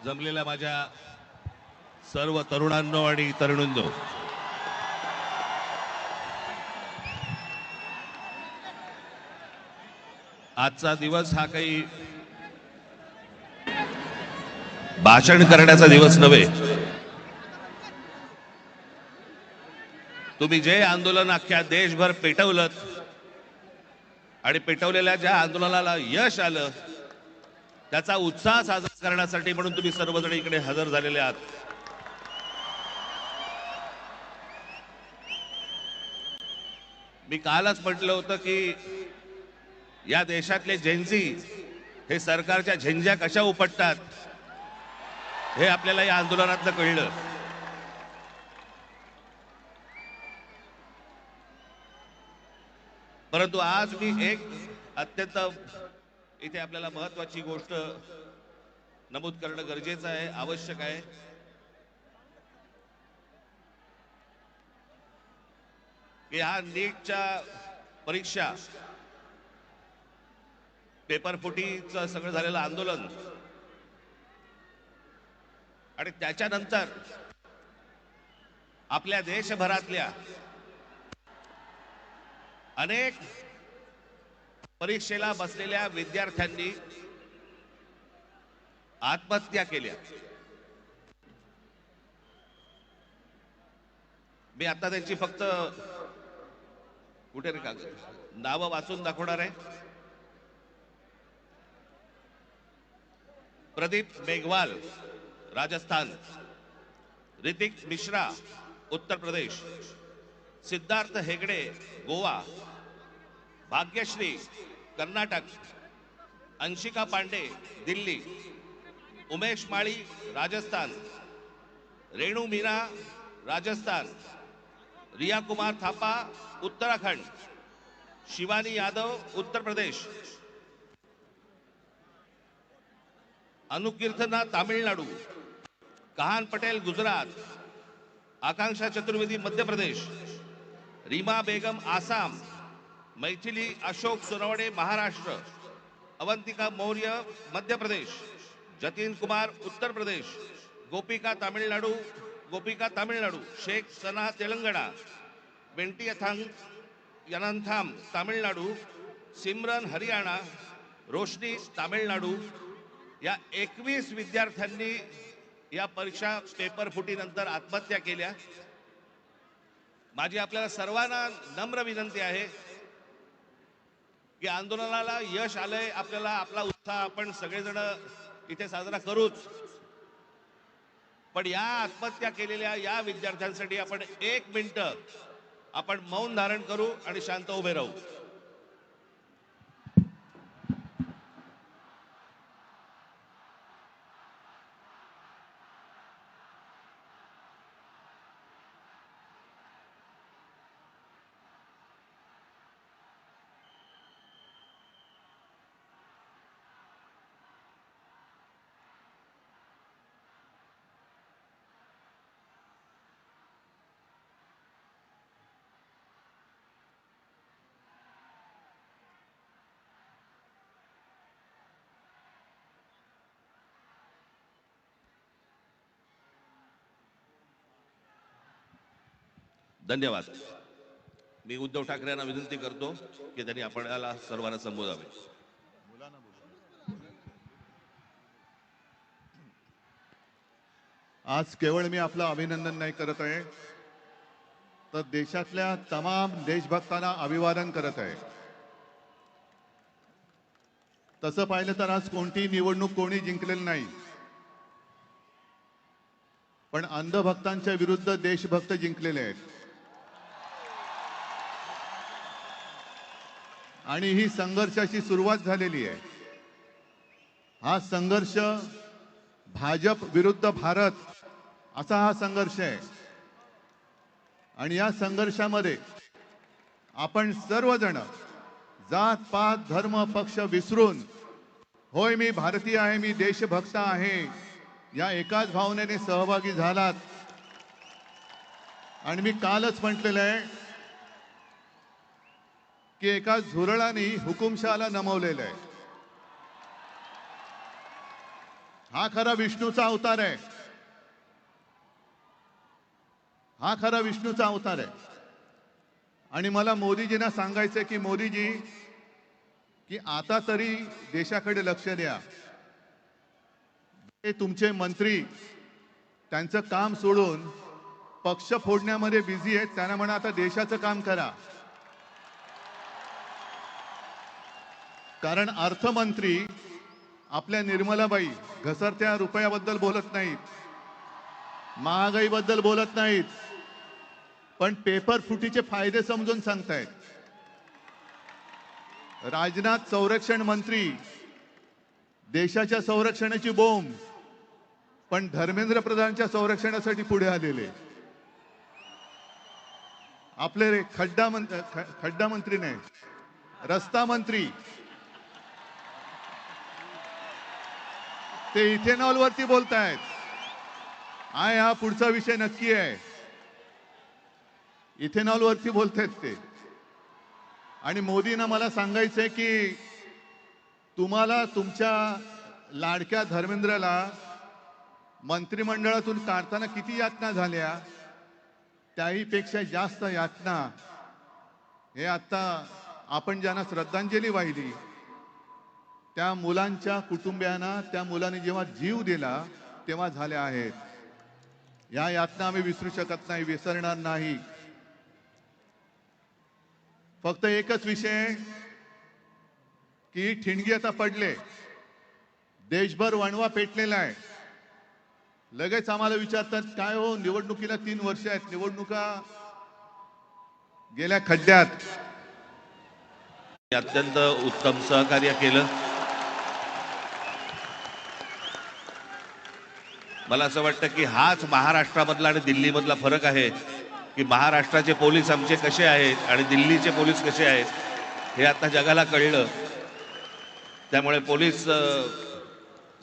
जमलेल्या माझ्या सर्व तरुणांनो आणि तरुणींनो, आजचा दिवस हा काही भाषण करण्याचा दिवस नव्हे. तुम्ही जे आंदोलन अख्ख्या देशभर पेटवलं आणि पेटवलेल्या ज्या आंदोलनाला यश आलं त्याचा उत्साह साजरा करण्यासाठी म्हणून तुम्ही सर्वजण इकडे हजर झालेले आहात. मी कालच म्हटलं होतं की या देशातले जेन्झी हे सरकारच्या झेंझ्या कशा उपटतात हे आपल्याला या आंदोलनातनं कळलं. परंतु आज मी एक अत्यंत इथे आपल्याला महत्वाची गोष्ट नमूद करणं गरजेचं आहे, आवश्यक आहे. की हा नीटच्या परीक्षा पेपर फुटीचं सगळं झालेलं आंदोलन आणि त्याच्यानंतर आपल्या देशभरातल्या अनेक परीक्षेला बसलेल्या विद्यार्थ्यांनी आत्महत्या केल्या. मी आता त्यांची फक्त कुठे रे कागद नावं वाचून दाखवणार आहे. प्रदीप मेघवाल राजस्थान, ऋतिक मिश्रा उत्तर प्रदेश, सिद्धार्थ हेगडे गोवा, भाग्यश्री कर्नाटक, अंशिका पांडे दिल्ली, उमेश माळी राजस्थान, रेणू मीना राजस्थान, रिया कुमार थापा उत्तराखंड, शिवानी यादव उत्तर प्रदेश, अनुकीर्तना तामिळनाडू, कहान पटेल गुजरात, आकांक्षा चतुर्वेदी मध्य प्रदेश, रीमा बेगम आसाम, मैथिली अशोक सोनवणे महाराष्ट्र, अवंतिका मौर्य मध्य प्रदेश, जतीन कुमार उत्तर प्रदेश, गोपिका तामिळनाडू, शेख सना तेलंगणा, बेंटी यनंथाम तामिळनाडू, सिमरन हरियाणा, रोशनी तामिळनाडू या 21 विद्यार्थ्यांनी या परीक्षा पेपर फुटीनंतर आत्महत्या केल्या. माझी आपल्याला सर्वांना नम्र विनंती आहे की आंदोलनाला यश आलंय, आपल्याला आपला उत्साह आपण सगळेजण इथे साजरा करूच, पण या आत्महत्या केलेल्या या विद्यार्थ्यांसाठी आपण 1 मिनिट आपण मौन धारण करू आणि शांत उभे राहू. धन्यवाद. मी उद्धव ठाकरे यांना विनंती करतो की त्यांनी आपल्याला सर्वांना संबोधावे. आज केवळ मी आपलं अभिनंदन नाही करत आहे, तर देशातल्या तमाम देशभक्तांना अभिवादन करत आहे. तसं पाहिलं तर आज कोणती निवडणूक कोणी जिंकलेली नाही, पण अंधभक्तांच्या विरुद्ध देशभक्त जिंकलेले आहेत. आणि ही संघर्षाची सुरुवात झालेली आहे. हा संघर्ष भाजप विरुद्ध भारत असा हा संघर्ष आहे. आणि या संघर्षामध्ये आपण सर्वजण जात पात धर्म पक्ष विसरून, होय मी भारतीय आहे, मी देशभक्त आहे, या एकाच भावनेने सहभागी झालात. आणि मी कालच म्हटलेलं आहे की एका झुरळाने हुकुमशहाला नमवलेलं आहे. हा खरा विष्णूचा अवतार आहे. हा खरा विष्णूचा अवतार आहे. आणि मला मोदीजींना सांगायचंय की मोदीजी, की आता तरी देशाकडे लक्ष द्या. हे तुमचे मंत्री त्यांचं काम सोडून पक्ष फोडण्यामध्ये बिझी आहेत. त्यांना म्हणा आता देशाचं काम करा. कारण अर्थमंत्री आपल्या निर्मलाबाई घसरत्या रुपयाबद्दल बोलत नाहीत, महागाईबद्दल बोलत नाहीत, पण पेपर फुटीचे फायदे समजून सांगतायत. राजनाथ संरक्षण मंत्री देशाच्या संरक्षणाची बोंब, पण धर्मेंद्र प्रधानच्या संरक्षणासाठी पुढे आलेले. आपले खड्डा मंत्री नाही, रस्ता मंत्री ते इथेनॉल वरती बोलतायत. हा पुढचा विषय नक्की आहे. इथेनॉल वरती बोलतायत ते. आणि मोदींना मला सांगायचंय की तुम्हाला तुमच्या लाडक्या धर्मेंद्रला मंत्रिमंडळातून काढताना किती यातना झाल्या, त्याही पेक्षा जास्त यातना हे आता आपण ज्यांना श्रद्धांजली वाहिली त्या मुलांच्या कुटुंबियांना, त्या मुलांनी जेव्हा जीव दिला तेव्हा झाल्या आहेत. या यातना आम्ही विसरू शकत नाही, विसरणार नाही. फक्त एकच विषय की ठिणगी आता पडले, देशभर वणवा पेटलेला आहे. लगेच आम्हाला विचारतात काय हो, निवडणुकीला 3 वर्ष आहेत, निवडणुका गेल्या खड्ड्यात. अत्यंत उत्तम सहकार्य केलं. मला असं वाटतं की हाच महाराष्ट्रामधला आणि दिल्लीमधला फरक आहे की महाराष्ट्राचे पोलीस आमचे कसे आहेत आणि दिल्लीचे पोलीस कसे आहेत हे आता जगाला कळलं. त्यामुळे पोलीस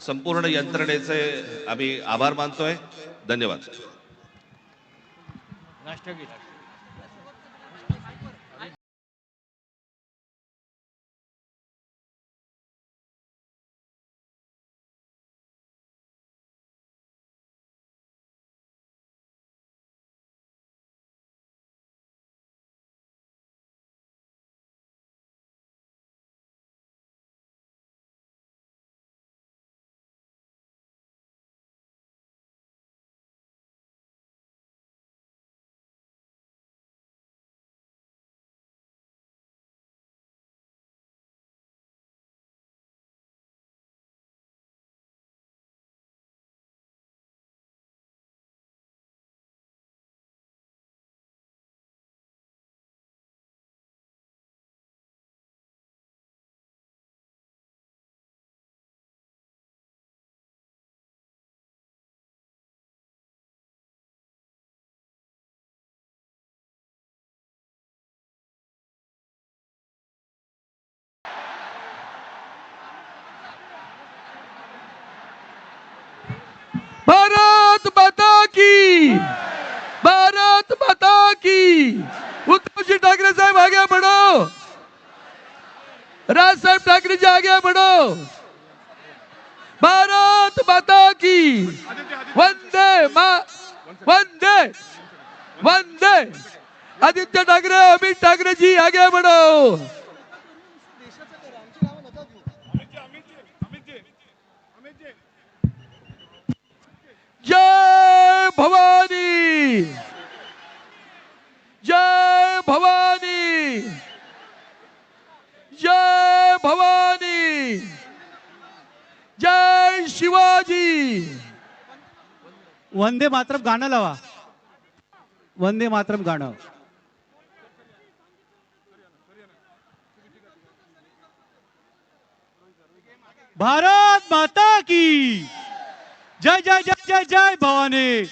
संपूर्ण यंत्रणेचे आम्ही आभार मानतोय. धन्यवाद. राष्ट्रगीत भारत माता की, भारत माता की. उद्धवजी ठाकरे साहेब आगे बढ़ो, राज साहेब ठाकरे जी आगे बढ़ो. भारत माता की. वंदे वंदे वंदे. आदित्य ठाकरे, अमित ठाकरे जी आगे बढ़ो. जय भवानी, जय भवानी, जय भवानी, जय शिवाजी. वंदे मातरम गाणं लावा. वंदे मातरम गाणं. भारत माता की. जय जय जय जय जय भवानी.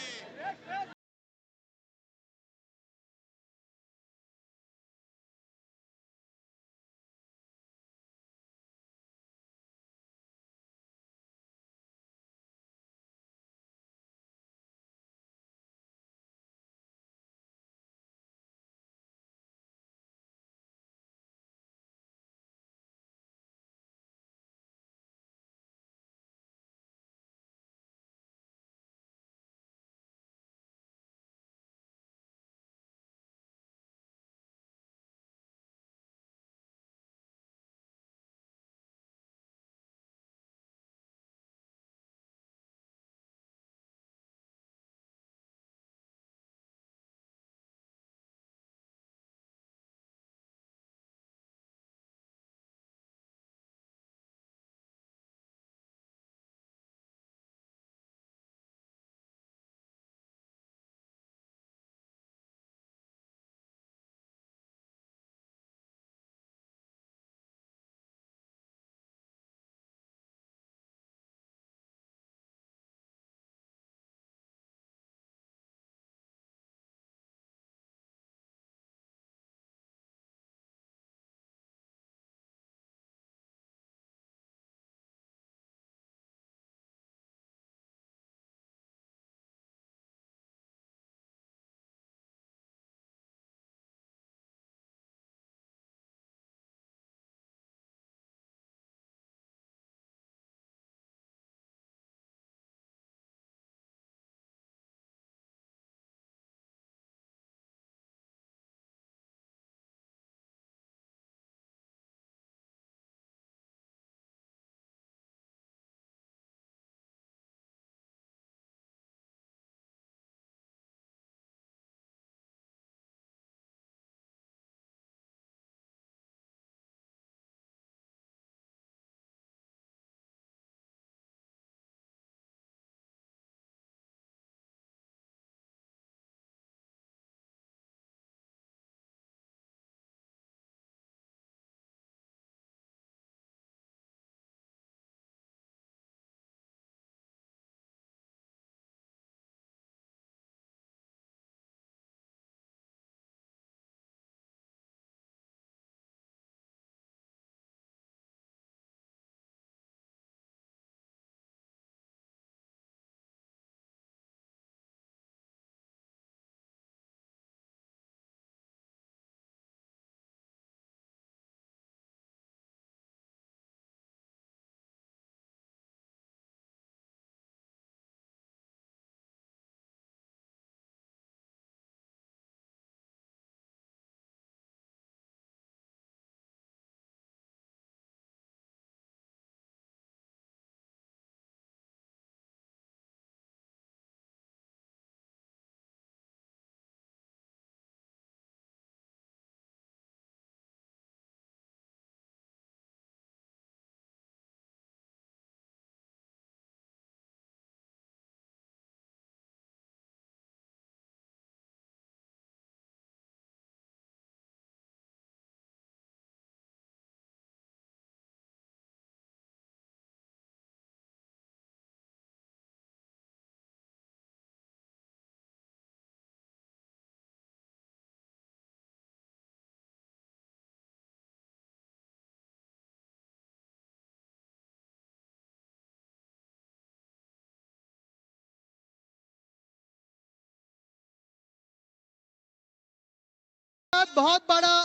बहुत बड़ा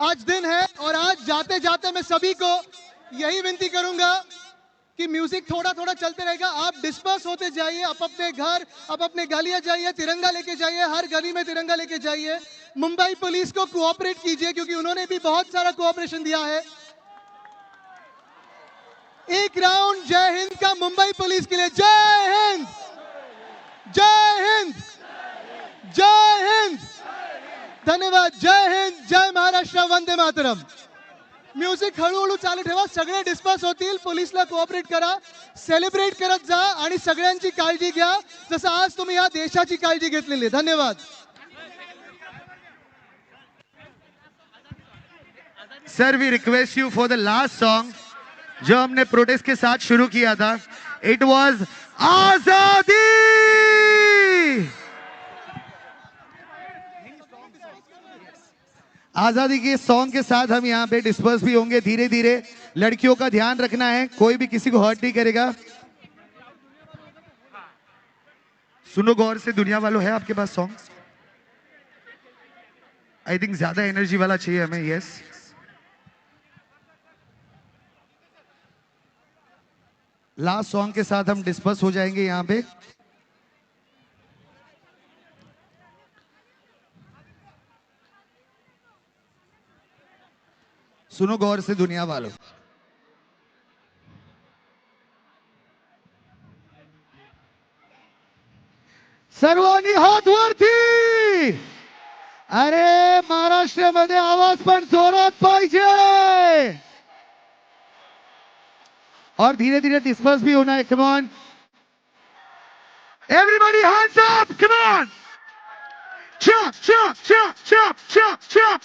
आज दिन है और आज जाते जाते मैं सभी को यही विनती करूंगा कि म्यूजिक थोड़ा थोड़ा चलते रहेगा, आप डिस्पर्स होते जाइए, आप अपने घर, आप अपने गलियां जाइए, तिरंगा लेके जाइए, हर गली में तिरंगा लेके जाइए। मुंबई पुलिस को कोऑपरेट कीजिए क्योंकि उन्होंने भी बहुत सारा कोऑपरेशन दिया है। एक राउंड जय हिंद का मुंबई पुलिस के लिए। जय हिंद, जय हिंद, जय हिंद। धन्यवाद। जय हिंद, जय महाराष्ट्र, वंदे मातरम। म्युझिक हळूहळू चालू ठेवा, सगळे डिस्पर्स होतील, पोलिसला कोऑपरेट करा, सेलिब्रेट करत जा आणि सगळ्यांची काळजी घ्या जसं आज तुम्ही या देशाची काळजी घेतलेली आहे। धन्यवाद। Sir we request you for the last song जो हमने प्रोटेस्ट के साथ शुरू किया था। इट वॉज आजादी। आजादी के सॉन्ग के साथ हम यहाँ पे डिस्पर्स भी होंगे धीरे धीरे। लड़कियों का ध्यान रखना है, कोई भी किसी को हर्ट नहीं करेगा। सुनो गौर से दुनिया वालों, है आपके पास सॉन्ग? आई थिंक ज्यादा एनर्जी वाला चाहिए हमें। यस, लास्ट सॉन्ग के साथ हम डिस्पर्स हो जाएंगे यहाँ पे। सुनो गौर से दुनिया वालों। सर्वांनी हात वरती। अरे महाराष्ट्रामध्ये आवाज पण जोरात पाहिजे और धीरे धीरे डिस्पर्स भी होना है। Come on everybody, hands up, come on. Chop chop chop chop chop chop.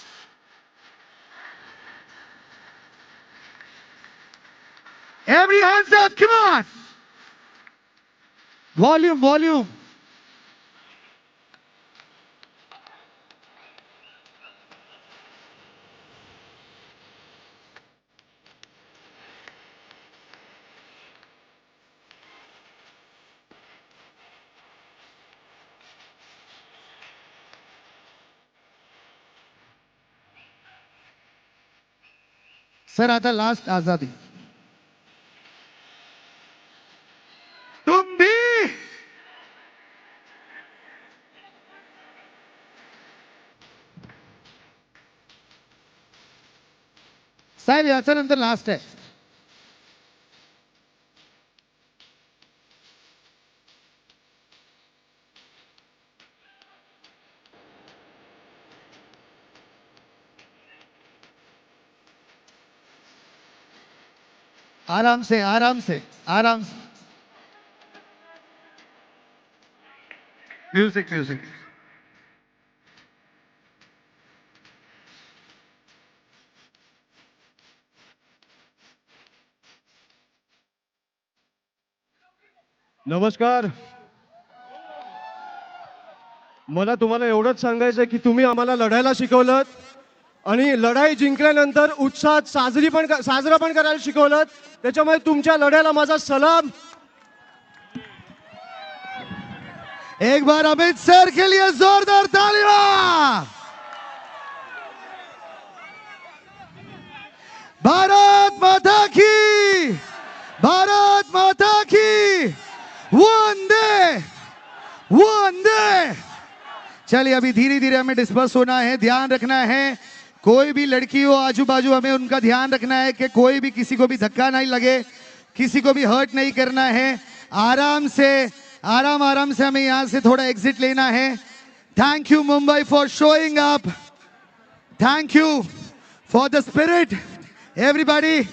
Every hands up, come on. Volume, volume. Sir आता लास्ट आजादी। तुम भी साहेब याच्या नंतर लास्ट आहे। आराम से आराम से आराम से। Music music. नमस्कार। मला तुम्हाला एवढंच सांगायचं की तुम्ही आम्हाला लढायला शिकवलं आणि लढाई जिंकल्यानंतर उत्साहात साजरा पण करायला शिकवलं। त्याच्यामुळे तुमच्या लढ्याला माझा सलाम। एक बार अमित सर के लिए जोरदार तालियां। भारत माता की, भारत माता की, वंदे वंदे। चलिए अभी धीरे धीरे हमें डिस्पर्स होना है, ध्यान रखना है कोई भी लड़की हो आजू बाजू, हमें उनका ध्यान रखना है कि कोई भी किसी को भी धक्का नहीं लगे, किसी को भी हर्ट नहीं करना है। आराम से आराम आराम से हमें यहां से थोड़ा एग्जिट लेना है। Thank you Mumbai for showing up, thank you for the spirit everybody.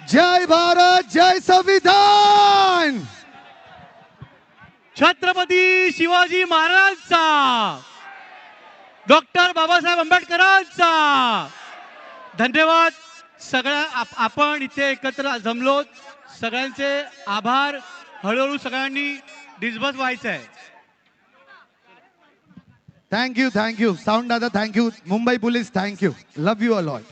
जय भारत, जय संविधान। छत्रपती शिवाजी महाराजांचा, डॉक्टर बाबासाहेब आंबेडकरांचा। धन्यवाद। आपण इथे एकत्र जमलो, सगळ्यांचे आभार। हळूहळू सगळ्यांनी डिस्पर्स व्हायचं आहे। थँक्यू साऊंड दादा, thank you Mumbai police, thank you, love you a lot.